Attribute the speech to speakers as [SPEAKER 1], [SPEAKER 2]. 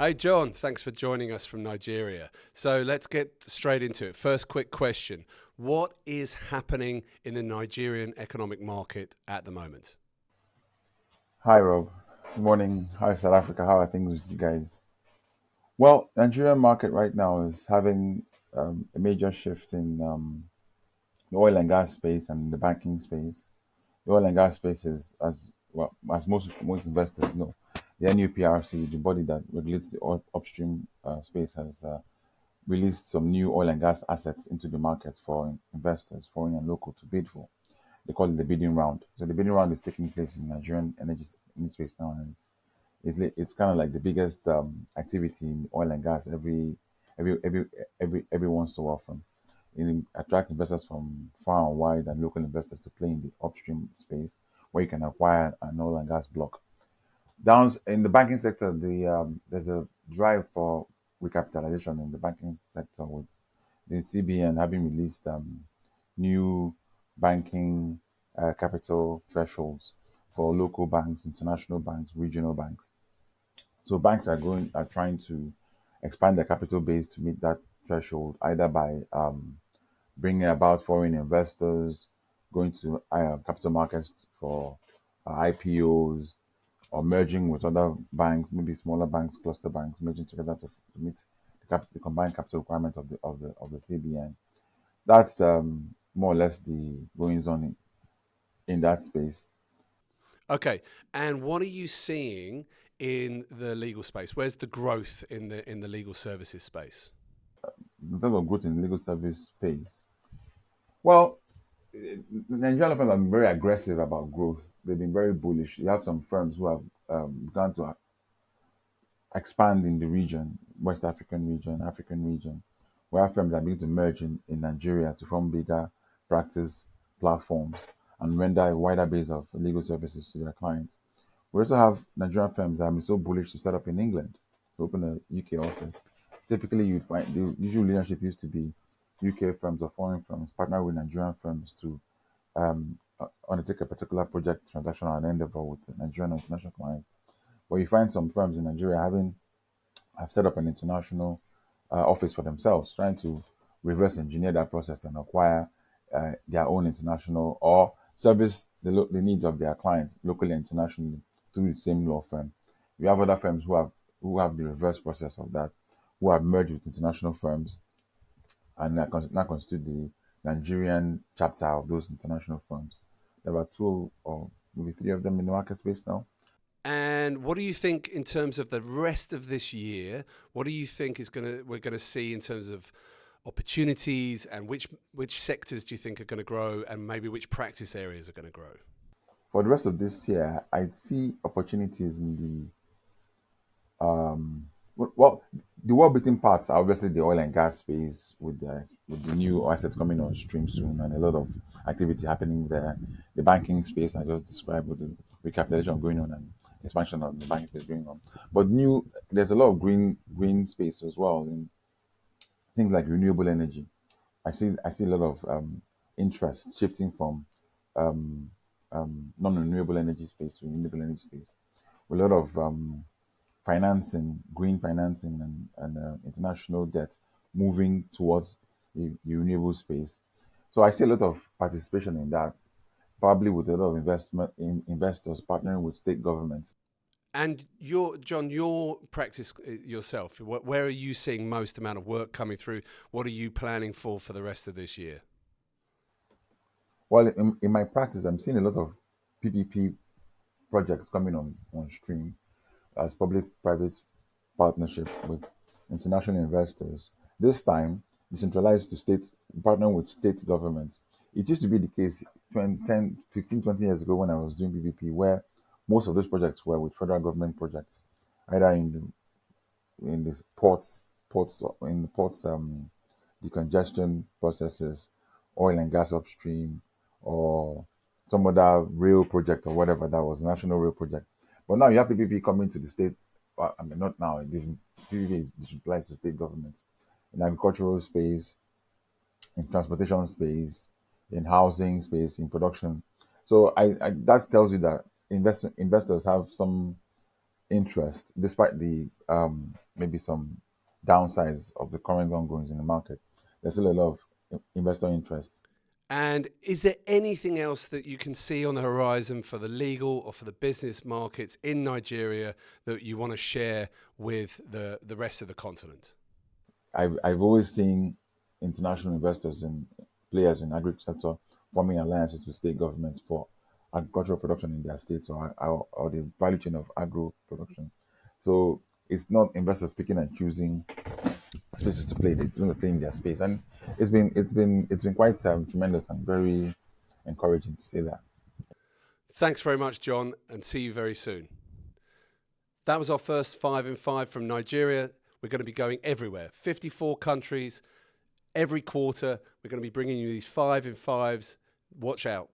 [SPEAKER 1] Hey, John, thanks for joining us from Nigeria. So let's get straight into it. First, quick question. What is happening in the Nigerian economic market at the moment?
[SPEAKER 2] Hi Rob. Good morning. Hi South Africa. How are things with you guys? Well, Nigerian market right now is having a major shift in the oil and gas space and the banking space. The oil and gas space is, as well as most investors know, the NUPRC, the body that regulates the oil upstream space, has released some new oil and gas assets into the market for investors, foreign and local, to bid for. They call it the bidding round. So the bidding round is taking place in Nigerian energy space now, and it's kind of like the biggest activity in oil and gas every every every once so often. It attracts investors from far and wide and local investors to play in the upstream space where you can acquire an oil and gas block. Down in the banking sector, there's a drive for recapitalization in the banking sector with the CBN having released new banking capital thresholds for local banks, international banks, regional banks. So banks are trying to expand their capital base to meet that threshold, either by bringing about foreign investors, going to capital markets for IPOs, or merging with other banks, maybe smaller banks, cluster banks, merging together to meet the combined capital requirement of the CBN. That's more or less the goings on in that space.
[SPEAKER 1] Okay, and what are you seeing in the legal space? Where's the growth in the legal services space?
[SPEAKER 2] In terms of growth in the legal service space, well, Nigerian law firms have been very aggressive about growth. They've been very bullish. You have some firms who have begun to expand in the region, West African region, African region, where firms are beginning to merge in Nigeria to form bigger practice platforms and render a wider base of legal services to their clients. We also have Nigerian firms that have been so bullish to set up in England, to open a UK office. Typically, you'd find the usual leadership used to be UK firms or foreign firms partner with Nigerian firms to undertake a particular project, transaction, or an endeavor with Nigerian or international clients. But you find some firms in Nigeria have set up an international office for themselves, trying to reverse engineer that process and acquire their own international or service the needs of their clients locally and internationally through the same law firm. We have other firms who have the reverse process of that, who have merged with international firms and now constitute the Nigerian chapter of those international firms. There are two or maybe three of them in the market space now.
[SPEAKER 1] And what do you think in terms of the rest of this year? What do you think we're gonna see in terms of opportunities, and which sectors do you think are going to grow, and maybe which practice areas are going to grow?
[SPEAKER 2] For the rest of this year, I see opportunities in well, the world beating parts are obviously the oil and gas space with the new assets coming on stream soon and a lot of activity happening there. The banking space I just described with the recapitalization going on and expansion of the banking space going on. But there's a lot of green space as well in things like renewable energy. I see a lot of interest shifting from um, non-renewable energy space to renewable energy space. With a lot of financing, green financing, and international debt moving towards the renewable space. So I see a lot of participation in that, probably with a lot of investors partnering with state governments.
[SPEAKER 1] And John, your practice yourself, where are you seeing most amount of work coming through? What are you planning for the rest of this year?
[SPEAKER 2] While in my practice, I'm seeing a lot of PPP projects coming on stream as public-private partnership with international investors. This time, decentralized to state, partnering with state governments. It used to be the case 20, 10, 15, 20 years ago when I was doing PPP, where most of those projects were with federal government projects, either in the ports in the ports decongestion processes, oil and gas upstream, or some other rail project or whatever that was national rail project. But now you have PPP coming to the state. Well, I mean, not now. PPP is decentralized to state governments in agricultural space, in transportation space, in housing space, in production. So that tells you that investors have some interest, despite the maybe some downsides of the current ongoings in the market. There's still a lot of investor interest.
[SPEAKER 1] And is there anything else that you can see on the horizon for the legal or for the business markets in Nigeria that you want to share with the rest of the continent?
[SPEAKER 2] I've always seen international investors and players in agriculture sector forming alliances with state governments for agricultural production in their states or the value chain of agro production. So it's not investors picking and choosing spaces to play. They're going to play in their space, and it's been quite tremendous and very encouraging to say that.
[SPEAKER 1] Thanks very much, John, and see you very soon. That was our first 5 in 5 from Nigeria. We're going to be going everywhere, 54 countries. Every quarter, we're going to be bringing you these 5 in 5s. Watch out.